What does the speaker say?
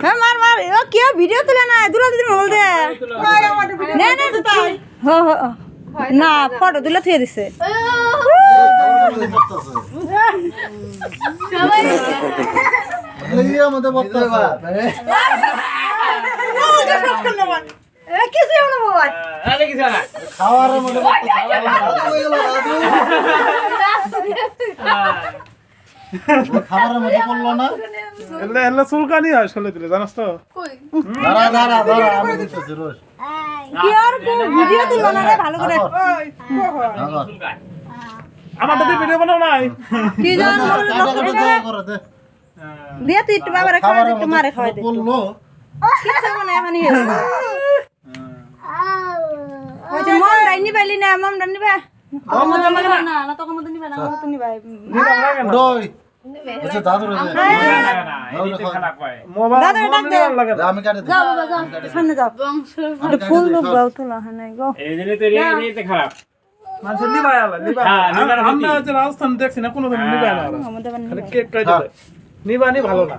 হ্যাঁ মার মার ও কি ভিডিও তুলে না দুলা দিদি বল দে না না হো হো না ফটো তুলে থিয়ে দিছে এই আমাদের বক্তব্য কিছু না বাবা খাওয়ার মধ্যে খাবারের মধ্যে পড়লো না এলে চুলকানি হয় শোলে দিলে জানাস তো দাঁড়া দাঁড়া দাঁড়া আমি দিতেছি রোজ কি আর ভিডিও তুললো না রে ভালো করে আমার তো ভিডিও বানাও নাই কি জান করে দে দিয়া তুই একটু বাবারে খাওয়া দে একটু মারে খাওয়া দে পড়লো কিছু না এমনি ওই যে মন ডাইনি পাইলি না মন ডাইনি বা না না তোকে মত নিবা না মত নিবা রই আচ্ছা দাদু রে মোবাইল লাগে আমি কাটে দিই যাও বাবা যাও সামনে যাও একটু ফুল দাও তোলা হ্যাঁ গো এই দিনে তো রে খারাপ মানুষ নিবাই আলা নিবাই হ্যাঁ, নিবাই না আমরা যে রাজস্থান দেখছি না কোনোদিন নিবাই না আমাদের খালি কেক কাটে নিবানি ভালো না